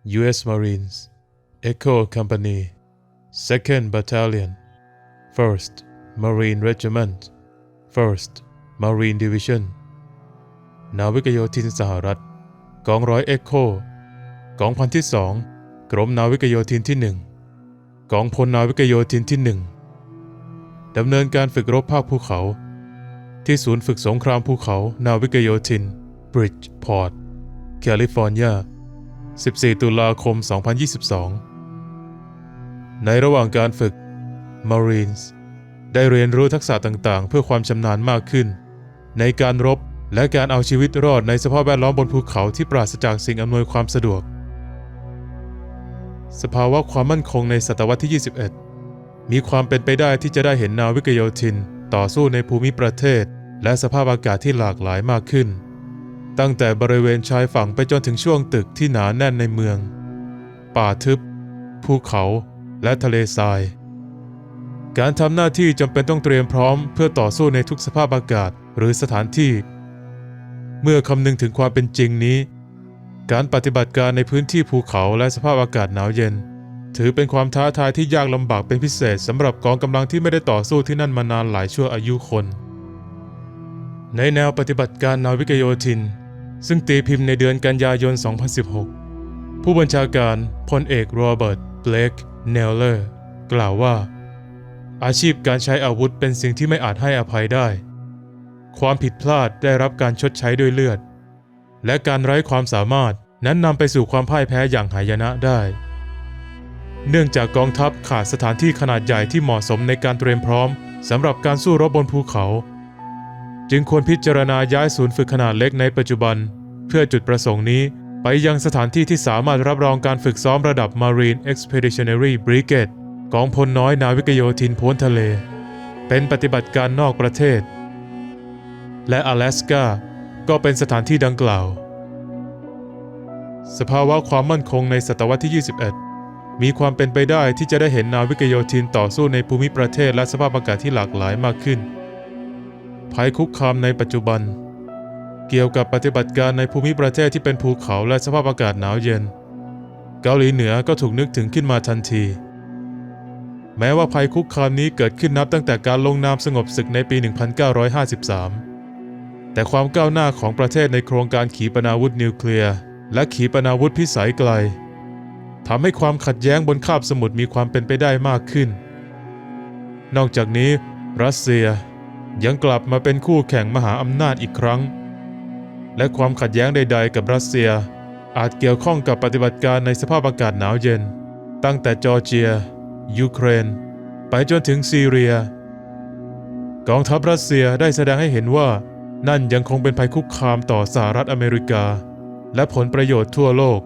U.S. Marines Echo Company 2nd Battalion 1st Marine Regiment 1st Marine Division นาวิกโยธินสหรัฐกองร้อยเอ็กโคกองพันที่2กรมนาวิกโยธินที่1กองพลนาวิกโยธินที่1ดำเนินการฝึกรบภาคภูเขาที่ศูนย์ฝึกสงครามภูเขานาวิกโยธิน Bridgeport แคลิฟอร์เนีย14 ตุลาคม 2022 ในระหว่างการฝึก Marines ได้เรียนรู้ทักษะต่างๆเพื่อความชำนาญมากขึ้นในการรบและการเอาชีวิตรอดในสภาพแวดล้อมบนภูเขาที่ปราศจากสิ่งอำนวยความสะดวกสภาวะความมั่นคงในศตวรรษที่ 21 มีความเป็นไปได้ที่จะได้เห็นนาวิกโยธินต่อสู้ในภูมิประเทศและสภาพอากาศที่หลากหลายมากขึ้นตั้งแต่บริเวณชายฝั่งไปจนถึงช่วงตึกที่หนาแน่นในเมืองป่าทึบภูเขาและทะเลทรายการทำหน้าที่จำเป็นต้องเตรียมพร้อมเพื่อต่อสู้ในทุกสภาพอากาศหรือสถานที่เมื่อคำนึงถึงความเป็นจริงนี้การปฏิบัติการในพื้นที่ภูเขาและสภาพอากาศหนาวเย็นถือเป็นความท้าทายที่ยากลำบากเป็นพิเศษสำหรับกองกำลังที่ไม่ได้ต่อสู้ที่นั่นมานานหลายชั่วอายุคนในแนวปฏิบัติการนาวิกโยธินซึ่งตีพิมพ์ในเดือนกันยายน 2016 ผู้บัญชาการพลเอกโรเบิร์ต เบลค เนลเลอร์กล่าวว่าอาชีพการใช้อาวุธเป็นสิ่งที่ไม่อาจให้อภัยได้ความผิดพลาดได้รับการชดใช้ด้วยเลือดและการไร้ความสามารถนั้นนำไปสู่ความพ่ายแพ้อย่างหายนะได้เนื่องจากกองทัพขาดสถานที่ขนาดใหญ่ที่เหมาะสมในการเตรียมพร้อมสำหรับการสู้รบบนภูเขาจึงควรพิจารณาย้ายศูนย์ฝึกขนาดเล็กในปัจจุบันเพื่อจุดประสงค์นี้ไปยังสถานที่ที่สามารถรับรองการฝึกซ้อมระดับ Marine Expeditionary Brigade กองพลน้อยนาวิกโยธินพ้นทะเลเป็นปฏิบัติการนอกประเทศและ阿拉斯กาก็เป็นสถานที่ดังกล่าวสภาวะความมั่นคงในศตวรรษที่ 21 มีความเป็นไปได้ที่จะได้เห็นนาวิกโยธินต่อสู้ในภูมิประเทศและสภาพอากาศที่หลากหลายมากขึ้นภัยคุกคามในปัจจุบันเกี่ยวกับปฏิบัติการในภูมิประเทศที่เป็นภูเขาและสภาพอากาศหนาวเย็นเกาหลีเหนือก็ถูกนึกถึงขึ้นมาทันทีแม้ว่าภัยคุกคามนี้เกิดขึ้นนับตั้งแต่การลงนามสงบศึกในปี 1953 แต่ความก้าวหน้าของประเทศในโครงการขีปนาวุธนิวเคลียร์และขีปนาวุธพิสัยไกลทำให้ความขัดแย้งบนคาบสมุทรมีความเป็นไปได้มากขึ้นนอกจากนี้รัสเซียยังกลับมาเป็นคู่แข่งมหาอำนาจอีกครั้งและความขัดแย้งใดๆกับรัสเซียอาจเกี่ยวข้องกับปฏิบัติการในสภาพอากาศหนาวเย็นตั้งแต่จอร์เจียยูเครนไปจนถึงซีเรียกองทัพรัสเซียได้แสดงให้เห็นว่านั่นยังคงเป็นภัยคุกคามต่อสหรัฐอเมริกาและผลประโยชน์ทั่วโลก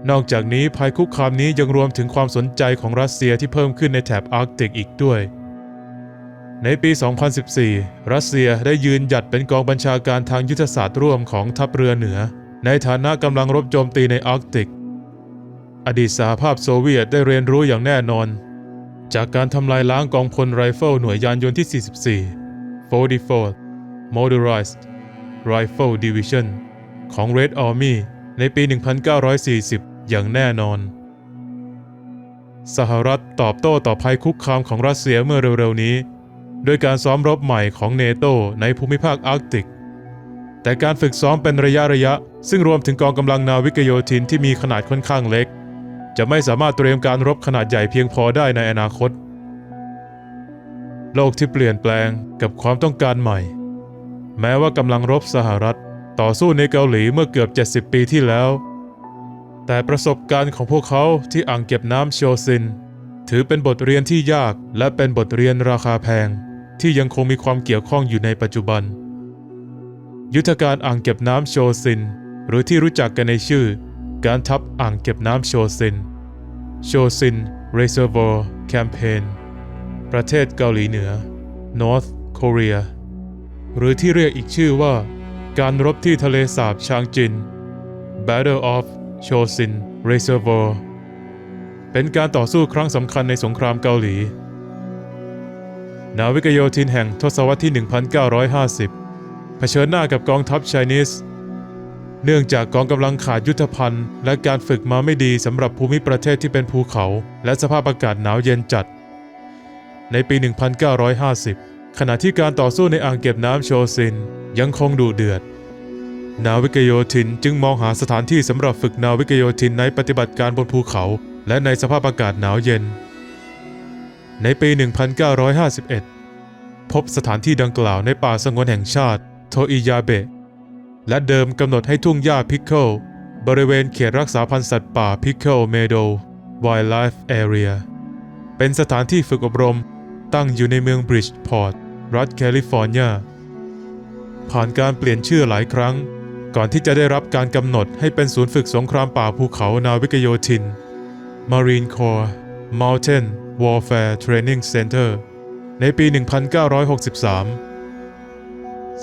นอกจากนี้ภัยคุกคามนี้ยังรวมถึงความสนใจของรัสเซียที่เพิ่มขึ้นในแถบอาร์กติกอีกด้วยในปี 2014 รัสเซียได้ยืนหยัดเป็นกองบัญชาการทางยุทธศาสตร์ร่วมของทัพเรือเหนือในฐานะกำลังรบโจมตีในอาร์กติกอดีตสหภาพโซเวียตได้เรียนรู้อย่างแน่นอนจากการทำลายล้างกองพลไรเฟิลหน่วยยานยนต์ที่ 44 44th Motorized Rifle Division ของ Red Army ในปี 1940 อย่างแน่นอนสหรัฐตอบโต้ต่อภัยคุกคามของรัสเซียเมื่อเร็วๆนี้ด้วยการซ้อมรบใหม่ของเนโตในภูมิภาคอาร์กติกแต่การฝึกซ้อมเป็นระยะซึ่งรวมถึงกองกำลังนาวิกโยธินที่มีขนาดค่อนข้างเล็กจะไม่สามารถเตรียมการรบขนาดใหญ่เพียงพอได้ในอนาคตโลกที่เปลี่ยนแปลงกับความต้องการใหม่แม้ว่ากำลังรบสหรัฐต่อสู้ในเกาหลีเมื่อเกือบ70 ปีที่แล้วแต่ประสบการณ์ของพวกเขาที่อ่างเก็บน้ำโชซินถือเป็นบทเรียนที่ยากและเป็นบทเรียนราคาแพงที่ยังคงมีความเกี่ยวข้องอยู่ในปัจจุบันยุทธการอ่างเก็บน้ำโชซินหรือที่รู้จักกันในชื่อการทัพอ่างเก็บน้ำโชซิน Reservoir Campaign ประเทศเกาหลีเหนือ North Korea หรือที่เรียกอีกชื่อว่าการรบที่ทะเลสาบชางจิน Battle of Chosin Reservoir เป็นการต่อสู้ครั้งสำคัญในสงครามเกาหลีนาวิกโยธินแห่งทศวรรษที่ 1950 เผชิญหน้ากับกองทัพไชนีส เนื่องจากกองกำลังขาดยุทธภัณฑ์และการฝึกมาไม่ดีสำหรับภูมิประเทศที่เป็นภูเขาและสภาพอากาศหนาวเย็นจัดในปี 1950 ขณะที่การต่อสู้ในอ่างเก็บน้ำโชซินยังคงดุเดือดนาวิกโยธินจึงมองหาสถานที่สำหรับฝึกนาวิกโยธินในปฏิบัติการบนภูเขาและในสภาพอากาศหนาวเย็นในปี 1951 พบสถานที่ดังกล่าวในป่าสงวนแห่งชาติโทอิยาเบะและเดิมกำหนดให้ทุ่งหญ้าพิกเกิลบริเวณเขตรักษาพันธุ์สัตว์ป่าพิกเกิลเมโดว์ไวล์ไลฟ์แอเรียเป็นสถานที่ฝึกอบรมตั้งอยู่ในเมืองบริดจ์พอร์ตรัฐแคลิฟอร์เนียผ่านการเปลี่ยนชื่อหลายครั้งก่อนที่จะได้รับการกำหนดให้เป็นศูนย์ฝึกสงครามป่าภูเขานาวิกโยธิน Marine Corps Mountain Warfare Training Center ในปี 1963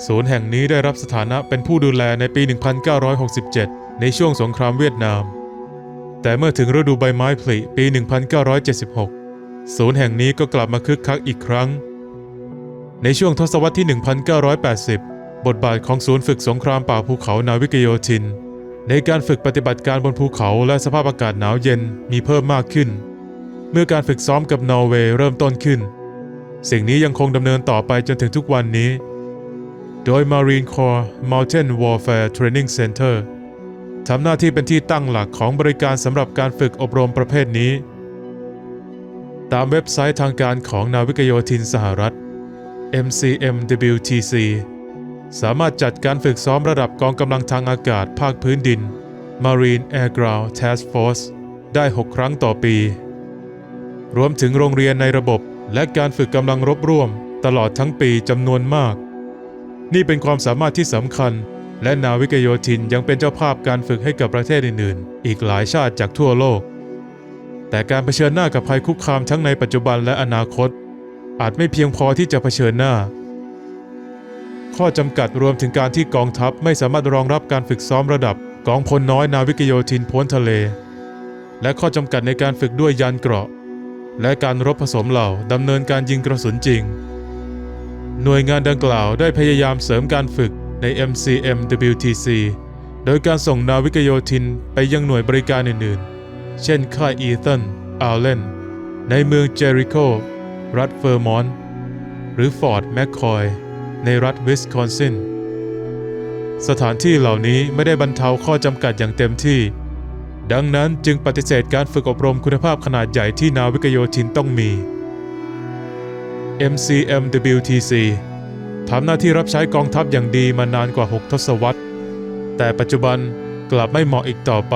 ศูนย์แห่งนี้ได้รับสถานะเป็นผู้ดูแลในปี 1967 ในช่วงสงครามเวียดนามแต่เมื่อถึงฤดูใบไม้ผลิปี 1976 ศูนย์แห่งนี้ก็กลับมาคึกคักอีกครั้งในช่วงทศวรรษที่ 1980 บทบาทของศูนย์ฝึกสงครามป่าภูเขานาวิกโยธินในการฝึกปฏิบัติการบนภูเขาและสภาพอากาศหนาวเย็นมีเพิ่มมากขึ้นเมื่อการฝึกซ้อมกับนอร์เวย์เริ่มต้นขึ้นสิ่งนี้ยังคงดำเนินต่อไปจนถึงทุกวันนี้โดย Marine Corps Mountain Warfare Training Center ทำหน้าที่เป็นที่ตั้งหลักของบริการสำหรับการฝึกอบรมประเภทนี้ตามเว็บไซต์ทางการของนาวิกโยธินสหรัฐ MCMWTC สามารถจัดการฝึกซ้อมระดับกองกำลังทางอากาศภาคพื้นดิน Marine Air Ground Task Force ได้ 6 ครั้งต่อปีรวมถึงโรงเรียนในระบบและการฝึกกำลังรบร่วมตลอดทั้งปีจำนวนมากนี่เป็นความสามารถที่สำคัญและนาวิกโยธินยังเป็นเจ้าภาพการฝึกให้กับประเทศอื่นๆอีกหลายชาติจากทั่วโลกแต่การเผชิญหน้ากับภัยคุกคามทั้งในปัจจุบันและอนาคตอาจไม่เพียงพอที่จะเผชิญหน้าข้อจำกัดรวมถึงการที่กองทัพไม่สามารถรองรับการฝึกซ้อมระดับกองพลน้อยนาวิกโยธินพ้นทะเลและข้อจำกัดในการฝึกด้วยยานเกราะและการรบผสมเหล่าดำเนินการยิงกระสุนจริงหน่วยงานดังกล่าวได้พยายามเสริมการฝึกใน MCMWTC โดยการส่งนาวิกโยธินไปยังหน่วยบริการอื่นๆเช่นค่ายอีธัน อัลเลนในเมืองเจริโครัฐเฟอร์มอนต์หรือฟอร์ตแมคคอยในรัฐวิสคอนซินสถานที่เหล่านี้ไม่ได้บรรเทาข้อจำกัดอย่างเต็มที่ดังนั้นจึงปฏิเสธการฝึกอบรมคุณภาพขนาดใหญ่ที่นาวิกโยธินต้องมี MCMWTC ทำหน้าที่รับใช้กองทัพอย่างดีมานานกว่า 6 ทศวรรษแต่ปัจจุบันกลับไม่เหมาะอีกต่อไป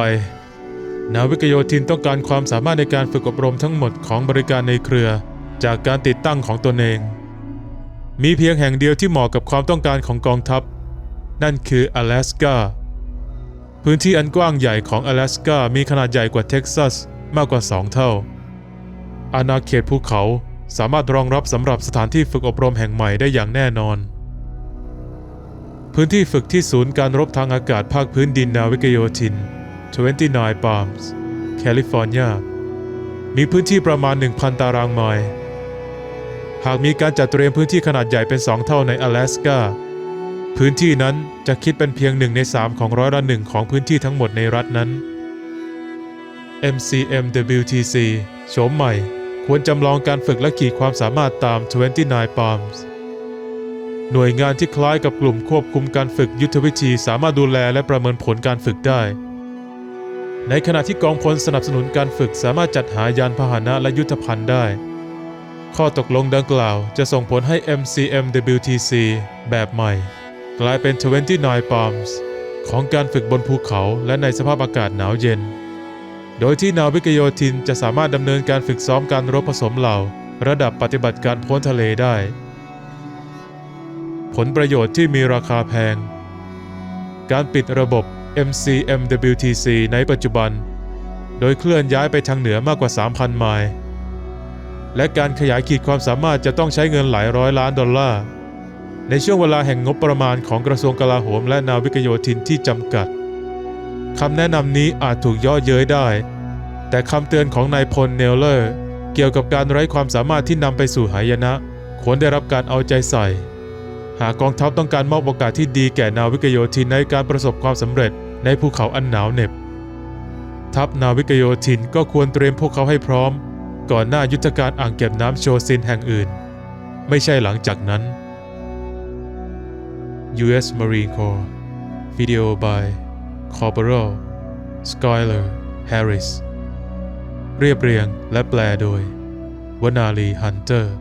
นาวิกโยธินต้องการความสามารถในการฝึกอบรมทั้งหมดของบริการในเครือจากการติดตั้งของตนเองมีเพียงแห่งเดียวที่เหมาะกับความต้องการของกองทัพนั่นคือ阿拉斯กาพื้นที่อันกว้างใหญ่ของ阿拉斯กามีขนาดใหญ่กว่าเท็กซัสมากกว่า2 เท่าอาณาเขตภูเขาสามารถรองรับสำหรับสถานที่ฝึกอบรมแห่งใหม่ได้อย่างแน่นอนพื้นที่ฝึกที่ศูนย์การรบทางอากาศภาคพื้นดินนาวิกโยธิน29 Palms แคลิฟอร์เนียมีพื้นที่ประมาณ 1,000 ตารางไมล์หากมีการจัดเตรียมพื้นที่ขนาดใหญ่เป็น2 เท่าใน阿拉斯กาพื้นที่นั้นจะคิดเป็นเพียง1 ใน 3ของ100% ของพื้นที่ทั้งหมดในรัฐนั้น MCMWTC โฉมใหม่ควรจำลองการฝึกและขีดความสามารถตาม29 Palms หน่วยงานที่คล้ายกับกลุ่มควบคุมการฝึกยุทธวิธีสามารถดูแลและประเมินผลการฝึกได้ในขณะที่กองพลสนับสนุนการฝึกสามารถจัดหายานพาหนะและยุทธภัณฑ์ได้ข้อตกลงดังกล่าวจะส่งผลให้ MCMWTC แบบใหม่กลายเป็น29 Palms ของการฝึกบนภูเขาและในสภาพอากาศหนาวเย็นโดยที่นาวิกโยธินจะสามารถดำเนินการฝึกซ้อมการรบผสมเหล่าระดับปฏิบัติการพ้นทะเลได้ผลประโยชน์ที่มีราคาแพงการปิดระบบ MCMWTC ในปัจจุบันโดยเคลื่อนย้ายไปทางเหนือมากกว่า 3,000 ไมล์และการขยายขีดความสามารถจะต้องใช้เงินหลายร้อยล้านดอลลาร์ในช่วงเวลาแห่งงบประมาณของกระทรวงกลาโหมและนาวิกโยธินที่จำกัดคำแนะนำนี้อาจถูกย่อเย้ยได้แต่คำเตือนของนายพลเนลเลอร์เกี่ยวกับการไร้ความสามารถที่นำไปสู่หายนะควรได้รับการเอาใจใส่ หากกองทัพต้องการมอบโอกาสที่ดีแก่นาวิกโยธินในการประสบความสำเร็จในภูเขาอันหนาวเหน็บทัพนาวิกโยธินก็ควรเตรียมพวกเขาให้พร้อมก่อนหน้ายุทธการอ่างเก็บน้ำโชซินแห่งอื่นไม่ใช่หลังจากนั้น U.S. Marine Corps Video by Corporal Skyler Harris เรียบเรียงและแปลโดยวนาลีฮันเตอร์